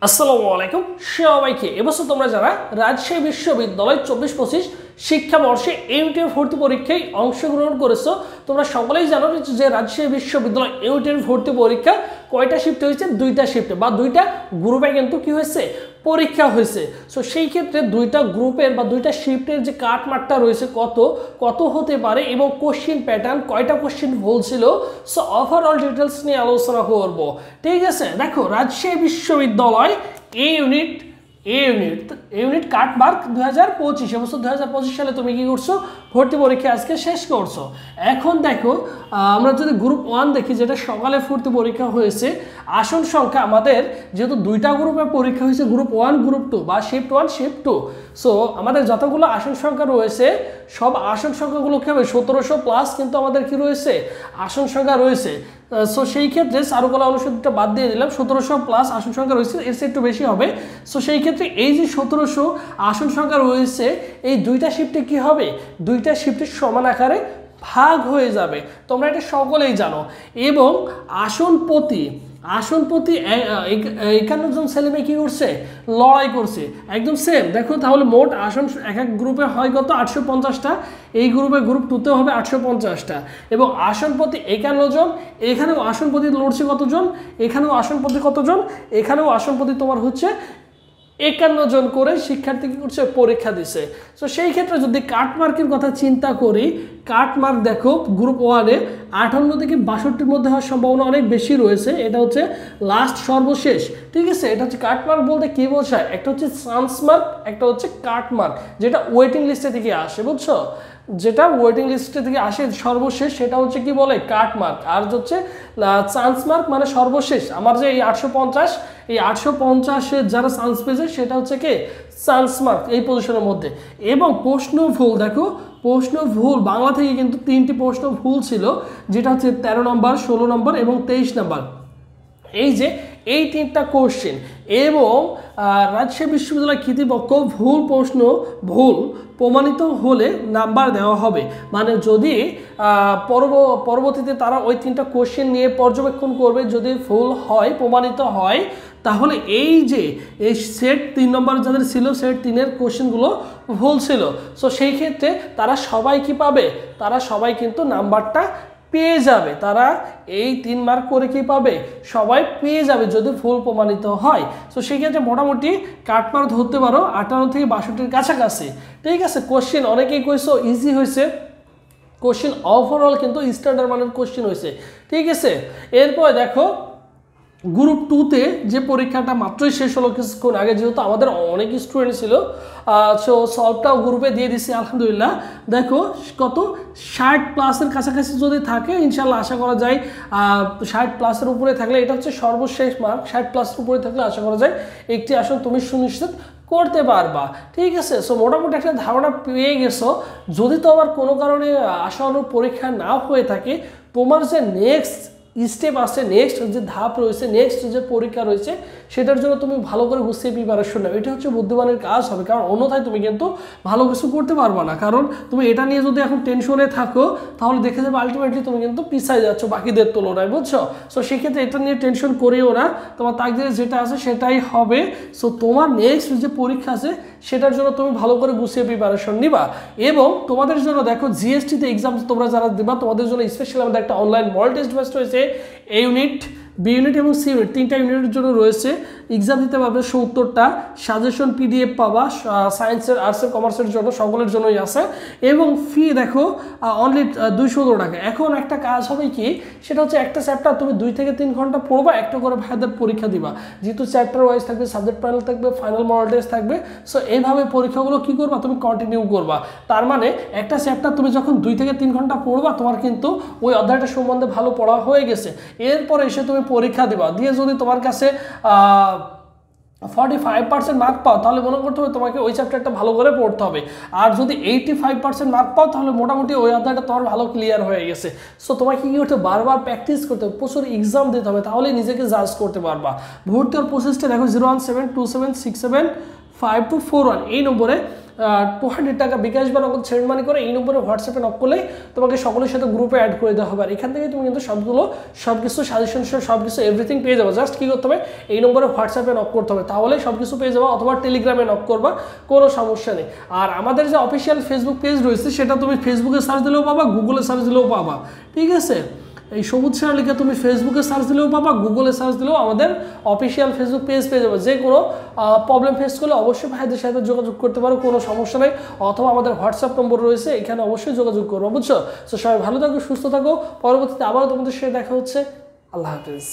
আসসালামু আলাইকুম সবাইকে। এবছর তোমরা যারা রাজশাহী বিশ্ববিদ্যালয় 24-25 শিক্ষাবর্ষে ইউনিটের ভর্তি পরীক্ষায় অংশগ্রহণ করেছো, তোমরা সকলেই জানো যে রাজশাহী বিশ্ববিদ্যালয় ইউনিটের ভর্তি পরীক্ষা কয়টা শিফটে হয়েছে? দুইটা শিফটে বা দুইটা গ্রুপে কিন্তু কি হয়েছে, পরীক্ষা হয়েছে। সো সেই ক্ষেত্রে দুইটা গ্রুপের বা দুইটা শিফটের যে কাটমার্কটা রয়েছে কত কত হতে পারে এবং কোশ্চিন প্যাটার্ন কয়টা কোশ্চিন ভুল ছিল, সো ওভারঅল ডিটেলস নিয়ে আলোচনা করব। ঠিক আছে, দেখো রাজশাহী বিশ্ববিদ্যালয় ইউনিট কাটমার্ক 2025 এবছর 2025 সালে তুমি কি করছো, ভর্তি পরীক্ষা আজকে শেষ করছো। এখন দেখো আমরা যদি গ্রুপ 1 দেখি, যেটা সকালে ভর্তি পরীক্ষা হয়েছে, আসন সংখ্যা আমাদের যেহেতু দুইটা গ্রুপে পরীক্ষা হয়েছে, গ্রুপ 1 গ্রুপ 2 বা শিফট 1 শিফট 2, সো আমাদের যতগুলো আসন সংখ্যা রয়েছে সব আসন সংখ্যাগুলো কি হবে, 1700 প্লাস কিন্তু আমাদের কি রয়েছে, আসন সংখ্যা রয়েছে। সো সেই ক্ষেত্রে চারুকলা অনুষদটা বাদ দিয়ে দিলাম, 1700 প্লাস আসন সংখ্যা রয়েছে, এর চেয়ে একটু বেশি হবে। সো সেই ক্ষেত্রে এই যে 1700 আসন সংখ্যা রয়েছে, এই দুইটা শিফটে কি হবে, দুইটা শিফটে সমান আকারে ভাগ হয়ে যাবে, তোমরা এটা সকলেই জানো। এবং আসন প্রতি 51 জন ছেলে মেয়ে কি করছে, লড়াই করছে, একদম সেম। দেখো তাহলে মোট আসন এক এক গ্রুপে হয় কত, 850টা। এই গ্রুপে গ্রুপ 2তে হবে 850টা এবং আসন প্রতি 51 জন। এখানেও আসন প্রতি লড়ছে কতজন, এখানেও আসন প্রতি কতজন, এখানেও আসন প্রতি তোমার হচ্ছে 51 জন করে শিক্ষার্থী কি করছে, পরীক্ষা দিছে। তো সেই ক্ষেত্রে যদি কাটমার্কের কথা চিন্তা করি, কাটমার্ক দেখো গ্রুপ 1-এ 58 থেকে 62-র মধ্যে হওয়ার সম্ভাবনা অনেক বেশি রয়েছে। এটা হচ্ছে লাস্ট সর্বশেষ। ঠিক আছে, এটা হচ্ছে কাটমার্ক বলতে কি বোঝায়, একটা হচ্ছে চান্স মার্ক, একটা হচ্ছে কাটমার্ক, যেটা ওয়েটিং লিস্টে থেকে আসে, বুঝছো, যেটা ওয়েটিং লিস্টে থেকে আসে সর্বশেষ, সেটা হচ্ছে কি বলে, কাটমার্ক। আর হচ্ছে চান্স মার্ক মানে সর্বশেষ। আমার যে এই 850 যারা চান্স পেয়েছে সেটা হচ্ছে কি চান্স মার্ক এই পজিশনের মধ্যে। এবং প্রশ্ন ভুল, দেখো প্রশ্ন ভুল বাংলা থেকে কিন্তু 3টি প্রশ্ন ভুল ছিল, যেটা হচ্ছে 13 নম্বর, 16 নম্বর এবং 23 নম্বর। এই যে এই 3টা কোশ্চেন এবং রাজশাহী বিশ্ববিদ্যালয় কর্তৃপক্ষ ভুল প্রশ্ন ভুল প্রমাণিত হলে নাম্বার দেওয়া হবে। মানে যদি পরবর্তীতে তারা ওই 3টা কোশ্চেন নিয়ে পর্যবেক্ষণ করবে, যদি ভুল হয় প্রমাণিত হয়, তাহলে এই যে এই সেট 3 নম্বর যাদের ছিল, সেট 3-এর কোশ্চেনগুলো ভুল ছিল, সো সেই ক্ষেত্রে তারা সবাই কি পাবে, তারা সবাই কিন্তু নাম্বারটা পেয়ে যাবে। তারা এই 3 মার্ক করে কি পাবে, সবাই পেয়ে যাবে যদি ভুল প্রমাণিত হয়। তো সেই ক্ষেত্রে মোটামুটি কাটমার্ক ধরতে পারো 58 থেকে 62-এর কাছাকাছি। ঠিক আছে, কোশ্চেন অনেকেই কইছো ইজি হয়েছে, কোশ্চেন ওভারঅল কিন্তু স্ট্যান্ডার্ড মানের কোশ্চেন হয়েছে। ঠিক আছে, এরপর দেখো গ্রুপ 2-তে যে পরীক্ষাটা মাত্রই শেষ হলো কিছুক্ষণ আগে, যেহেতু আমাদের অনেক স্টুডেন্ট ছিল, সো সলভটাও গ্রুপে দিয়ে দিছি আলহামদুলিল্লাহ। দেখো কত 60 প্লাসের কাছাকাছি যদি থাকে ইনশাল্লাহ আশা করা যায়, 60 প্লাসের উপরে থাকলে এটা হচ্ছে সর্বশেষ মার্ক, 60 প্লাসের উপরে থাকলে আশা করা যায় একটি আসন তুমি সুনিশ্চিত করতে পারবা। ঠিক আছে, সো মোটামুটি একটা ধারণা পেয়ে গেছো। যদি তো আবার কোনো কারণে আশানুরূপ পরীক্ষা না হয়ে থাকে, তোমার যে নেক্সট স্টেপ আছে, নেক্সট যে ধাপ রয়েছে, নেক্সট যে পরীক্ষা রয়েছে, সেটার জন্য তুমি ভালো করে গুছিয়ে প্রিপারেশন নাও। এটা হচ্ছে বুদ্ধিমানের কাজ হবে, কারণ অন্যথায় তুমি কিন্তু ভালো কিছু করতে পারবে না। কারণ তুমি এটা নিয়ে যদি এখন টেনশনে থাকো, তাহলে দেখে যাবে আলটিমেটলি তুমি কিন্তু পিছায় যাচ্ছ বাকিদের তুলনায়, বুঝছো। সো সেক্ষেত্রে এটা নিয়ে টেনশন করিও না, তোমার তাকদিরে যেটা আছে সেটাই হবে। সো তোমার নেক্সট যে পরীক্ষা আছে সেটার জন্য তুমি ভালো করে গুছিয়ে প্রিপারেশন নিবা। এবং তোমাদের জন্য দেখো জিএসটিতে এক্সাম তোমরা যারা দিবা, তোমাদের জন্য স্পেশালি আমাদের একটা অনলাইন মডেল টেস্ট বেস্ট রয়েছে। এ ইউনিট, বি ইউনিট এবং সি ইউনিট 3টা ইউনিটের জন্য রয়েছে। এক্সাম দিতে পারবে 70টা, সাজেশন পিডিএফ পাবা সায়েন্সের, আর্টসের, কমার্সের জন্য, সকলের জন্যই আছে। এবং ফি দেখো অনলি 200 টাকা। এখন একটা কাজ হবে কি, সেটা হচ্ছে একটা চ্যাপ্টার তুমি 2 থেকে 3 ঘন্টা পড়বা, একটা করে ভাইদের পরীক্ষা দিবা, যেহেতু চ্যাপ্টার ওয়াইজ থাকবে, সাবজেক্ট প্যানেল থাকবে, ফাইনাল মডেল টেস্ট থাকবে। সো এইভাবে পরীক্ষাগুলো কি করবা, তুমি কন্টিনিউ করবা। তার মানে একটা চ্যাপ্টার তুমি যখন 2 থেকে 3 ঘন্টা পড়বা, তোমার কিন্তু ওই অধ্যায়টা সম্বন্ধে ভালো পড়া হয়ে গেছে। এরপরে এসে তুমি পরীক্ষা দিবা, দিয়ে যদি তোমার কাছে 45% মার্ক পাও, তাহলে মনে করতে হবে তোমাকে ওই চ্যাপ্টারটা ভালো করে পড়তে হবে। আর যদি 85% মার্ক পাও, তাহলে মোটামুটি ওই অধ্যায়টা তোমার ভালো ক্লিয়ার হয়ে গেছে। সো তোমাকে কি করতে হবে, বারবার প্র্যাকটিস করতে হবে, প্রচুর এক্সাম দিতে হবে, তাহলে নিজেকে জাজ করতে পারবা। ভর্তি হওয়ার প্রসেসটা দেখো 01727675241 এই নম্বরে 200 টাকা বিকাশ বা নগদ সেন্ড মানি করে এই নম্বরে হোয়াটসঅ্যাপে নক করলেই তোমাকে সকলের সাথে গ্রুপে অ্যাড করে দেওয়া হবে। আর এখান থেকে তুমি কিন্তু সব কিছু সাজেশন সব কিছু এভরিথিং পেয়ে যাবে। জাস্ট কী করতে হবে, এই নম্বরে হোয়াটসঅ্যাপে নক করতে হবে, তাহলেই সব কিছু পেয়ে যাবে, অথবা টেলিগ্রামে নক করবা, কোনো সমস্যা নেই। আর আমাদের যে অফিসিয়াল ফেসবুক পেজ রয়েছে সেটা তুমি ফেসবুকে সার্চ দিলেও পাবা, গুগলে সার্চ দিলেও পাবা, ঠিক আছে। এই সবুজ স্যার লিখে তুমি ফেসবুকে সার্চ দিলেও পাবা, গুগলে সার্চ দিলেও আমাদের অফিসিয়াল ফেসবুক পেজ পেয়ে যাবে। যে কোনো প্রবলেম ফেস করলে অবশ্যই ভাইদের সাথে যোগাযোগ করতে পারো, কোনো সমস্যা নেই, অথবা আমাদের হোয়াটসঅ্যাপ নম্বর রয়েছে, এখানে অবশ্যই যোগাযোগ করবো, বুঝছো। তো সবাই ভালো থাকো, সুস্থ থাকো, পরবর্তীতে আবারও তোমাদের সাথে দেখা হচ্ছে। আল্লাহ হাফিজ।